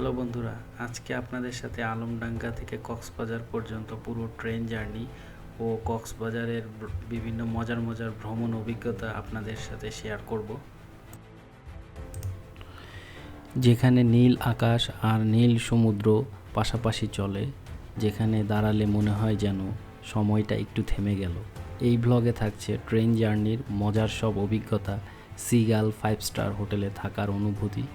Hello বন্ধুরা, আজকে আপনাদের সাথে আলমডাঙ্গা থেকে কক্সবাজার পর্যন্ত পুরো ট্রেন জার্নি ও কক্সবাজারের বিভিন্ন মজার মজার ভ্রমণ অভিজ্ঞতা আপনাদের সাথে শেয়ার করব। যেখানে নীল আকাশ আর নীল সমুদ্র পাশাপাশি চলে, যেখানে দাঁড়ালে মনে হয় যেন সময়টা একটু থেমে গেল। এই ব্লগে থাকছে ট্রেন জার্নির মজার সব অভিজ্ঞতা, সিগাল 5 স্টার হোটেলে থাকার অনুভূতি,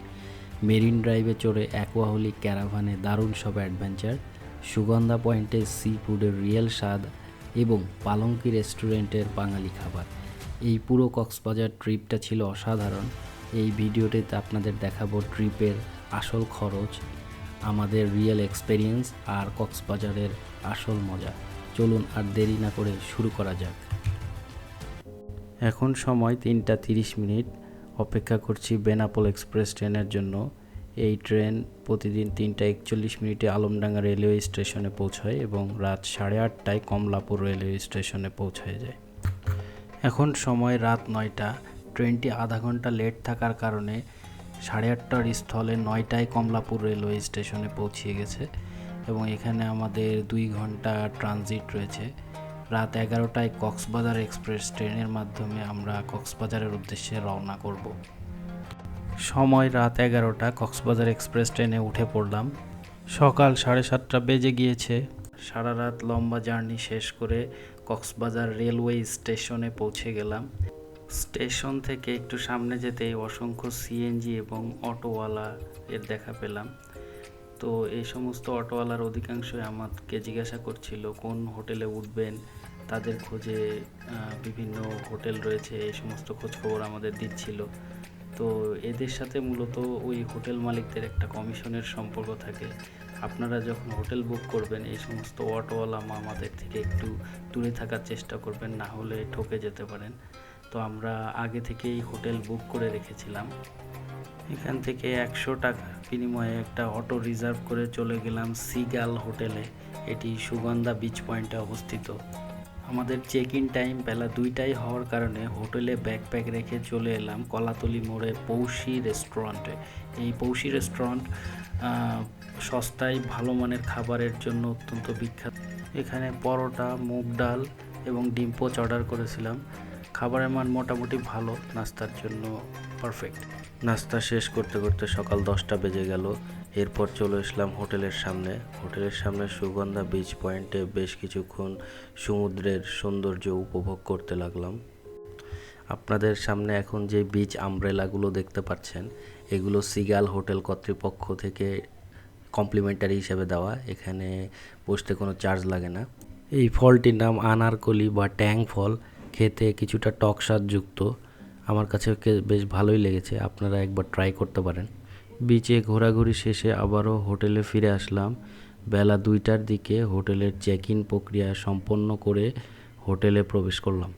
মেরিন ড্রাইভে চড়ে অ্যাকোয়াহলিক ক্যারাভানে দারুণ সব অ্যাডভেঞ্চার, সুগন্ধা পয়েন্টে সি ফুডের রিয়েল স্বাদ এবং পালঙ্কি রেস্টুরেন্টের বাঙালি খাবার। এই পুরো কক্সবাজার ট্রিপটা ছিল অসাধারণ। এই ভিডিওটিতে আপনাদের দেখাবো ট্রিপের আসল খরচ, আমাদের রিয়েল এক্সপেরিয়েন্স আর কক্সবাজারের আসল মজা। চলুন আর দেরি না করে শুরু করা যাক। এখন সময় 3:30। অপেক্ষা করছি বেনাপোল এক্সপ্রেস ট্রেনের জন্য। এই ট্রেন প্রতিদিন 3:41 আলমডাঙ্গা রেলওয়ে স্টেশনে পৌঁছায় এবং রাত 8:30টায় কমলাপুর রেলওয়ে স্টেশনে পৌঁছায় যায়। এখন সময় রাত 9টা। ট্রেনটি আধা ঘন্টা লেট থাকার কারণে 8:30টার স্থলে 9টায় কমলাপুর রেলওয়ে স্টেশনে পৌঁছিয়ে গেছে এবং এখানে আমাদের 2 ঘন্টা ট্রানজিট রয়েছে। রাত 11টায় কক্সবাজার এক্সপ্রেস ট্রেনের মাধ্যমে আমরা কক্সবাজারের উদ্দেশ্যে রওনা করব। সময় রাত 11টা। কক্সবাজার এক্সপ্রেস ট্রেনে উঠে পড়লাম। সকাল 7:30 বেজে গিয়েছে। সারা রাত লম্বা জার্নি শেষ করে কক্সবাজার রেলওয়ে স্টেশনে পৌঁছে গেলাম। স্টেশন থেকে একটু সামনে যেতেই অসংখ্য সিএনজি এবং অটোওয়ালা এর দেখা পেলাম। তো এই সমস্ত অটোওয়ালার অধিকাংশই আমাকে জিজ্ঞাসা করছিল কোন হোটেলে উঠবেন, তাদের খোঁজে বিভিন্ন হোটেল রয়েছে, এই সমস্ত খোঁজখবর আমাদের দিচ্ছিল। তো এদের সাথে মূলত ওই হোটেল মালিকদের একটা কমিশনের সম্পর্ক থাকে। আপনারা যখন হোটেল বুক করবেন এই সমস্ত অটোওয়ালা মামাদের থেকে একটু দূরে থাকার চেষ্টা করবেন, না হলে ঠকে যেতে পারেন। তো আমরা আগে থেকেই হোটেল বুক করে রেখেছিলাম। এখান থেকে 100 টাকা বিনিময়ে একটা অটো রিজার্ভ করে চলে গেলাম সিগাল হোটেলে। এটি সুগন্ধা বিচ পয়েন্টে অবস্থিত। আমাদের চেক ইন টাইম বেলা 2টায় হওয়ার কারণে হোটেলে ব্যাকপ্যাক রেখে চলে এলাম কলাতলি মোড়ে পৌষি রেস্টুরেন্টে। এই পৌষি রেস্টুরেন্ট সস্তায় ভালো মানের খাবারের জন্য অত্যন্ত বিখ্যাত। এখানে পরোটা, মুগ ডাল এবং ডিম পোচ অর্ডার করেছিলাম। খাবারের মান মোটামুটি ভালো, নাস্তার জন্য পারফেক্ট। নাস্তা শেষ করতে করতে সকাল 10টা বেজে গেল। এরপর চলে আসলাম হোটেলের সামনে। হোটেলের সামনে সুগন্ধা বিচ পয়েন্টে বেশ কিছুক্ষণ সমুদ্রের সৌন্দর্য উপভোগ করতে লাগলাম। আপনাদের সামনে এখন যে বিচ আমব্রেলাগুলো দেখতে পাচ্ছেন, এগুলো সিগাল হোটেল কর্তৃপক্ষ থেকে কমপ্লিমেন্টারি হিসেবে দেওয়া। এখানে বসতে কোনো চার্জ লাগে না। এই ফলটির নাম আনারকলি বা ট্যাং ফল। খেতে কিছুটা টক স্বাদযুক্ত। আমার কাছে বেশ ভালোই লেগেছে, আপনারা একবার ট্রাই করতে পারেন। বিচে ঘোরাঘুরি শেষে আবারও হোটেলে ফিরে আসলাম। বেলা 2টার দিকে হোটেলের চেক ইন প্রক্রিয়া সম্পন্ন করে হোটেলে প্রবেশ করলাম।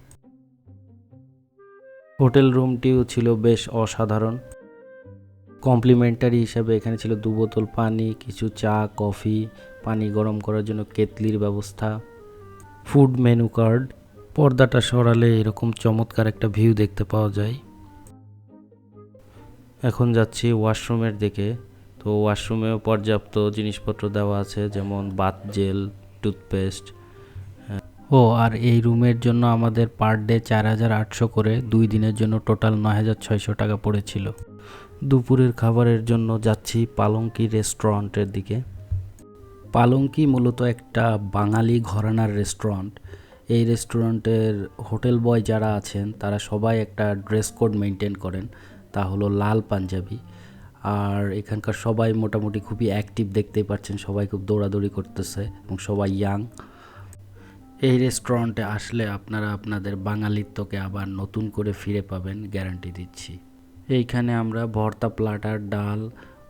হোটেল রুমটিও ছিল বেশ অসাধারণ। কমপ্লিমেন্টারি হিসাবে এখানে ছিল 2 বোতল পানি, কিছু চা, কফি, পানি গরম করার জন্য কেতলির ব্যবস্থা, ফুড মেনু কার্ড। পর্দাটা সরালে এরকম চমৎকার একটা ভিউ দেখতে পাওয়া যায়। এখন যাচ্ছি ওয়াশরুমের দিকে। তো ওয়াশরুমেও পর্যাপ্ত জিনিসপত্র দেওয়া আছে, যেমন বাথ জেল, টুথপেস্ট। আর এই রুমের জন্য আমাদের পার ডে 4,800 করে, 2 দিনের জন্য টোটাল 9,600 টাকা পড়েছিল। দুপুরের খাবারের জন্য যাচ্ছি পালঙ্কি রেস্টুরেন্টের দিকে। পালঙ্কি মূলত একটা বাঙালি ঘরানার রেস্টুরেন্ট। এই রেস্টুরেন্টের হোটেল বয় যারা আছেন তারা সবাই একটা ড্রেস কোড মেনটেন করেন, তা হলো লাল পাঞ্জাবি। আর এখানকার সবাই মোটামুটি খুবই অ্যাক্টিভ, দেখতেই পাচ্ছেন সবাই খুব দৌড়াদৌড়ি করতেছে এবং সবাই ইয়াং। এই রেস্টুরেন্টে আসলে আপনারা আপনাদের বাঙালিত্বকে আবার নতুন করে ফিরে পাবেন, গ্যারান্টি দিচ্ছি। এইখানে আমরা ভর্তা প্লাটার, ডাল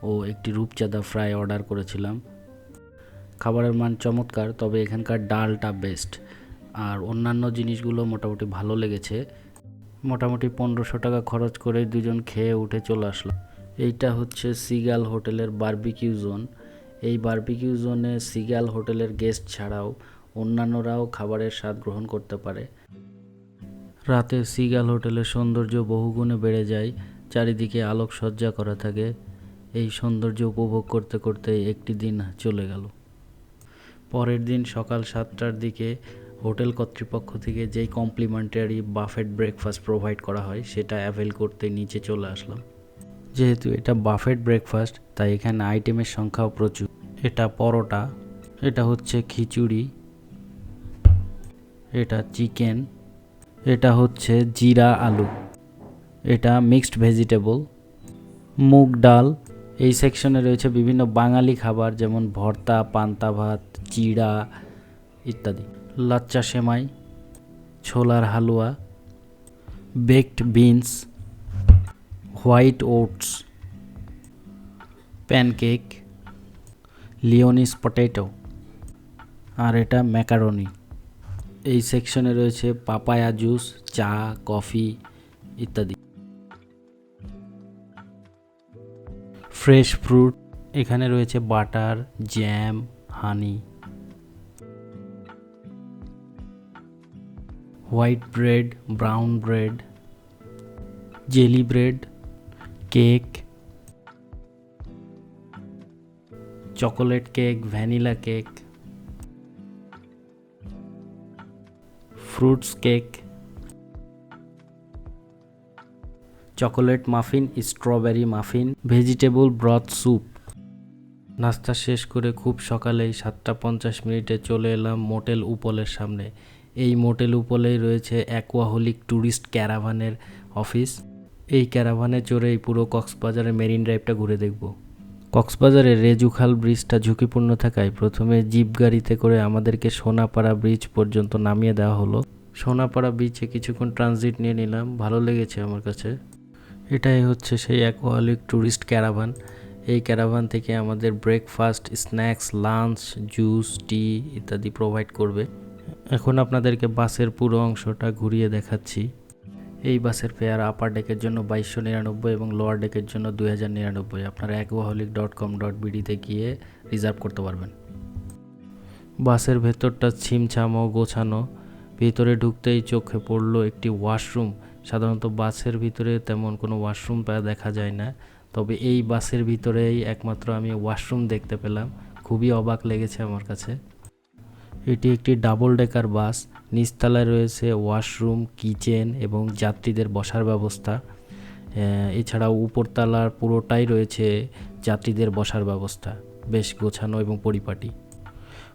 ও একটি রূপচাঁদা ফ্রাই অর্ডার করেছিলাম। খাবারের মান চমৎকার, তবে এখানকার ডালটা বেস্ট। আর অন্যান্য জিনিসগুলো মোটামুটি ভালো লেগেছে। মোটামুটি 1500 টাকা খরচ করে দুজন খেয়ে উঠে চলে আসলাম। এইটা হচ্ছে সিগাল হোটেলের বারবিকিউ জোন। এই বারবিকিউ জোনে সিগাল হোটেলের গেস্ট ছাড়াও অন্যান্যরাও খাবারের স্বাদ গ্রহণ করতে পারে। রাতে সিগাল হোটেলের সৌন্দর্য বহুগুণে বেড়ে যায়। চারিদিকে আলোকসজ্জা করা থাকে। এই সৌন্দর্য উপভোগ করতে করতে একটি দিন চলে গেল। পরের দিন সকাল 7টার দিকে হোটেল কর্তৃপক্ষ থেকে যেই কমপ্লিমেন্টারি বাফেট ব্রেকফাস্ট প্রোভাইড করা হয় সেটা অ্যাভেল করতে নিচে চলে আসলাম। যেহেতু এটা বাফেট ব্রেকফাস্ট তাই এখানে আইটেমের সংখ্যাও প্রচুর। এটা পরোটা, এটা হচ্ছে খিচুড়ি, এটা চিকেন, এটা হচ্ছে জিরা আলু, এটা মিক্সড ভেজিটেবল, মুগ ডাল। এই সেকশনে রয়েছে বিভিন্ন বাঙালি খাবার যেমন ভর্তা, পান্তা ভাত, চিড়া ইত্যাদি, লাচ্চা সেমাই, ছোলার halwa, baked beans, white oats, pancake, lyonnaise potato, আর এটা ম্যাকারনি। এই সেকশনে রয়েছে পাপায়া জুস, চা, কফি ইত্যাদি, ফ্রেশ ফ্রুট। এখানে রয়েছে butter, jam, honey, white bread, brown bread, jelly bread, cake, chocolate cake, vanilla cake, fruits cake, chocolate muffin, strawberry muffin, vegetable broth soup. নাস্তা শেষ করে খুব সকালেই 7:50 চলে এলাম মোটেল উপলের সামনে। এই মোটেল উপলেই রয়েছে অ্যাকোয়াহলিক ট্যুরিস্ট ক্যারাভানের অফিস। এই ক্যারাভানে চড়েই পুরো কক্সবাজারের মেরিন ড্রাইভটা ঘুরে দেখব। কক্সবাজারের রেজুখাল ব্রিজটা ঝুঁকিপূর্ণ থাকায় প্রথমে জিপ গাড়িতে করে আমাদেরকে সোনাপাড়া ব্রিজ পর্যন্ত নামিয়ে দেওয়া হলো। সোনাপাড়া বিচে কিছুক্ষণ ট্রানজিট নিয়ে নিলাম, ভালো লেগেছে আমার কাছে। এটাই হচ্ছে সেই অ্যাকোয়াহলিক ট্যুরিস্ট ক্যারাভান। এই ক্যারাভান থেকে আমাদের ব্রেকফাস্ট, স্ন্যাক্স, লাঞ্চ, জুস, টি ইত্যাদি প্রোভাইড করবে। এখন আপনাদেরকে বাসের পুরো অংশটা ঘুরিয়ে দেখাচ্ছি। এই বাসের ফেয়ার আপার ডেকের জন্য 2299 এবং লোয়ার ডেকের জন্য 2099। আপনারা aquaholic.com.bd গিয়ে রিজার্ভ করতে পারবেন। বাসের ভেতরটা ছিমছাম ও গোছানো। ভিতরে ঢুকতেই চোখে পড়লো একটি ওয়াশরুম। সাধারণত বাসের ভিতরে তেমন কোনো ওয়াশরুম দেখা যায় না, তবে এই বাসের ভিতরেই একমাত্র আমি ওয়াশরুম দেখতে পেলাম। খুবই অবাক লেগেছে আমার কাছে। এটি একটি ডাবল ডেকার বাস। নিচতলায় রয়েছে ওয়াশরুম, কিচেন এবং যাত্রীদের বসার ব্যবস্থা। এছাড়াও উপরতলার পুরোটাই রয়েছে যাত্রীদের বসার ব্যবস্থা, বেশ গোছানো এবং পরিপাটি।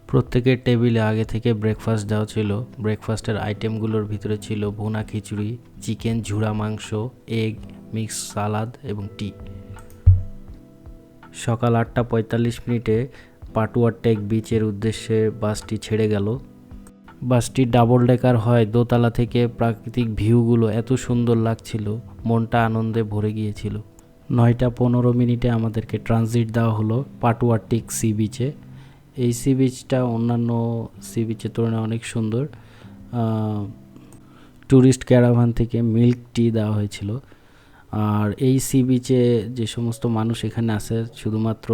প্রত্যেকের টেবিলে আগে থেকে ব্রেকফাস্ট দেওয়া ছিল। ব্রেকফাস্টের আইটেমগুলোর ভিতরে ছিল ভুনা খিচুড়ি, চিকেন ঝুড়া মাংস, এগ, মিক্স সালাদ এবং টি। সকাল 8:45 পাটুয়া টেক বিচের উদ্দেশ্যে বাসটি ছেড়ে গেল। বাসটি ডাবল ডেকার হয়, দোতলা থেকে প্রাকৃতিক ভিউগুলো এত সুন্দর লাগছিল, মনটা আনন্দে ভরে গিয়েছিল। 9:15 আমাদেরকে ট্রানজিট দেওয়া হলো পাটুয়া টেক সি বিচে। এই সি বিচটা অন্যান্য সি বিচের তুলনায় অনেক সুন্দর। ট্যুরিস্ট ক্যারাভান থেকে মিল্ক টি দেওয়া হয়েছিল। আর এই সি বিচে যে সমস্ত মানুষ এখানে আসে শুধুমাত্র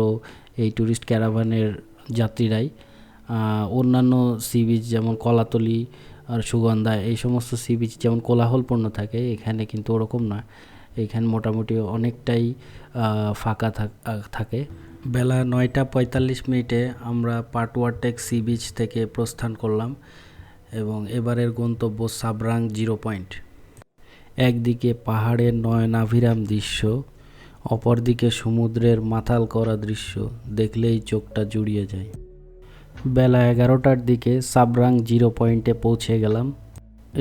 এই ট্যুরিস্ট ক্যারাভানের যাত্রীরাই। অন্যান্য সি বিচ যেমন কলাতলি আর সুগন্ধা, এই সমস্ত সি বিচ যেমন কোলাহলপূর্ণ থাকে, এখানে কিন্তু ওরকম না। এখানে মোটামুটি অনেকটাই ফাঁকা থাকে। বেলা 9:45 আমরা পাটুয়া টেক সি বিচ থেকে প্রস্থান করলাম এবং এবারের গন্তব্য সাবরাং 0 পয়েন্ট। একদিকে পাহাড়ের নয়নাভিরাম দৃশ্য, অপরদিকে সমুদ্রের মাতাল করা দৃশ্য, দেখলেই চোখটা জুড়িয়ে যায়। বেলা 11টার দিকে সাবরাং 0 পয়েন্টে পৌঁছে গেলাম।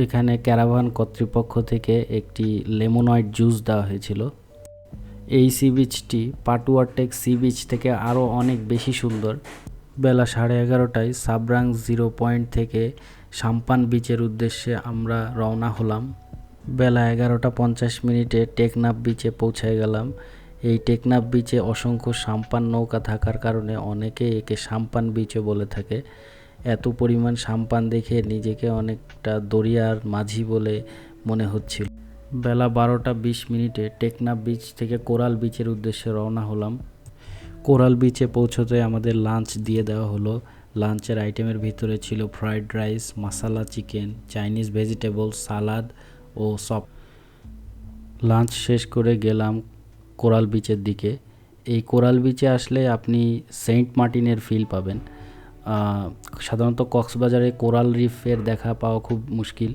এখানে ক্যারাভান কর্তৃপক্ষ থেকে একটি লেমনয়েড জুস দেওয়া হয়েছিল। এই সি বিচটি পাটুয়া টেক সি বিচ থেকে আরও অনেক বেশি সুন্দর। বেলা 11:30টায় সাবরাং 0 পয়েন্ট থেকে সাম্পান বিচের উদ্দেশ্যে আমরা রওনা হলাম। বেলা 11:50 টেকনাফ বিচে পৌঁছে গেলাম। এই টেকনাফ বিচে অসংখ্য সাম্পান নৌকা থাকার কারণে অনেকে একে সাম্পান বিচও বলে থাকে। এত পরিমাণ সাম্পান দেখে নিজেকে অনেকটা দরিয়ার মাঝি বলে মনে হচ্ছিল। বেলা 12:20 টেকনাফ বিচ থেকে কোরাল বিচের উদ্দেশ্যে রওনা হলাম। কোরাল বিচে পৌঁছতে আমাদের লাঞ্চ দিয়ে দেওয়া হলো। লাঞ্চের আইটেমের ভিতরে ছিল ফ্রাইড রাইস, মশালা চিকেন, চাইনিজ ভেজিটেবল, সালাদ ও সপ। লাঞ্চ শেষ করে গেলাম কোরাল বিচের দিকে। এই কোরাল বিচে আসলে আপনি সেন্ট মার্টিনের ফিল পাবেন। সাধারণত কক্সবাজারে কোরাল রিফের দেখা পাওয়া খুব মুশকিল,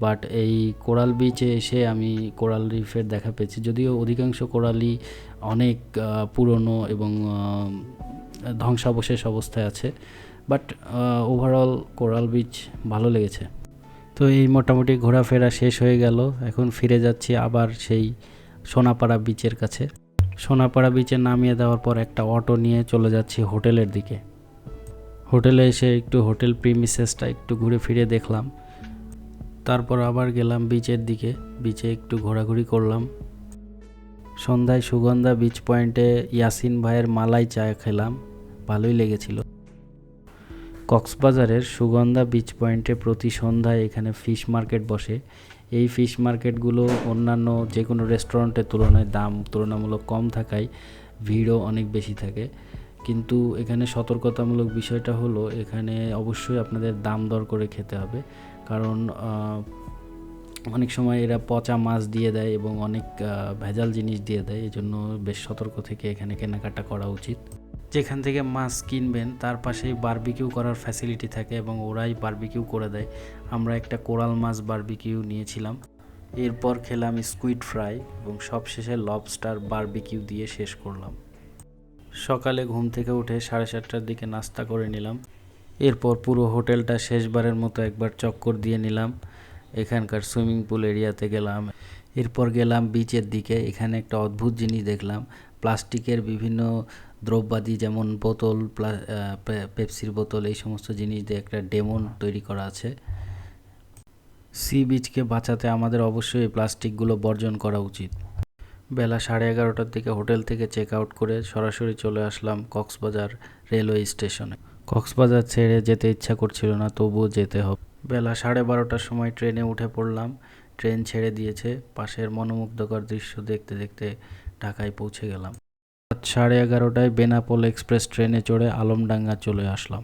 বাট এই কোরাল বিচে এসে আমি কোরাল রিফের দেখা পেয়েছি। যদিও অধিকাংশ কোরালই অনেক পুরনো এবং ধ্বংসাবশেষ অবস্থায় আছে, বাট ওভারঅল কোরাল বিচ ভালো লেগেছে। তো এই মোটামুটি ঘোরাফেরা শেষ হয়ে গেল। এখন ফিরে যাচ্ছি আবার সেই সোনাপাড়া বিচের কাছে। সোনাপাড়া বিচে নামিয়ে দেওয়ার পর একটা অটো নিয়ে চলে যাচ্ছি হোটেলের দিকে। হোটেলে এসে একটু হোটেল প্রিমিসেসটা একটু ঘুরে ফিরে দেখলাম, তারপর আবার গেলাম বিচের দিকে। বিচে একটু ঘোরাঘুরি করলাম। সন্ধ্যায় সুগন্ধা বিচ পয়েন্টে ইয়াসিন ভাইয়ের মালাই চা খেলাম, ভালোই লেগেছিল। কক্সবাজারের সুগন্ধা বিচ পয়েন্টে প্রতি সন্ধ্যায় এখানে ফিশ মার্কেট বসে। এই ফিশ মার্কেটগুলো অন্যান্য যে কোনো রেস্টুরেন্টের তুলনায় দাম তুলনামূলক কম থাকায় ভিড়ও অনেক বেশি থাকে। কিন্তু এখানে সতর্কতামূলক বিষয়টা হলো, এখানে অবশ্যই আপনাদের দাম দর করে খেতে হবে, কারণ অনেক সময় এরা পচা মাছ দিয়ে দেয় এবং অনেক ভেজাল জিনিস দিয়ে দেয়। এই জন্য বেশ সতর্ক থেকে এখানে কেনাকাটা করা উচিত। যেখান থেকে মাছ কিনবেন তার পাশেই বারবিকিউ করার ফ্যাসিলিটি থাকে এবং ওরাই বারবিকিউ করে দেয়। আমরা একটা কোরাল মাছ বারবিকিউ নিয়েছিলাম, এরপর খেলাম স্কুইড ফ্রাই এবং সবশেষে লবস্টার বারবিকিউ দিয়ে শেষ করলাম। সকালে ঘুম থেকে উঠে 7:30টার দিকে নাস্তা করে নিলাম। এরপর পুরো হোটেলটা শেষবারের মতো একবার চক্কর দিয়ে নিলাম। এখানকার সুইমিং পুল এরিয়াতে গেলাম, এরপর গেলাম বিচের দিকে। এখানে একটা অদ্ভুত জিনিস দেখলাম, প্লাস্টিকের বিভিন্ন দ্রব্যাদি যেমন বোতল, পেপসির বোতল, এই সমস্ত জিনিস দিয়ে একটা ডেমন তৈরি করা আছে। সি বিচকে বাঁচাতে আমাদের অবশ্যই এই প্লাস্টিকগুলো বর্জন করা উচিত। বেলা 11:30টার দিকে হোটেল থেকে চেক আউট করে সরাসরি চলে আসলাম কক্সবাজার রেলওয়ে স্টেশনে। কক্সবাজার ছেড়ে যেতে ইচ্ছা করছিল না, তবুও যেতে হবে। বেলা 12:30টার সময় ট্রেনে উঠে পড়লাম। ট্রেন ছেড়ে দিয়েছে। পাশের মনোমুগ্ধকর দৃশ্য দেখতে দেখতে ঢাকায় পৌঁছে গেলাম। রাত 11:30টায় বেনাপোল এক্সপ্রেস ট্রেনে চড়ে আলমডাঙ্গা চলে আসলাম।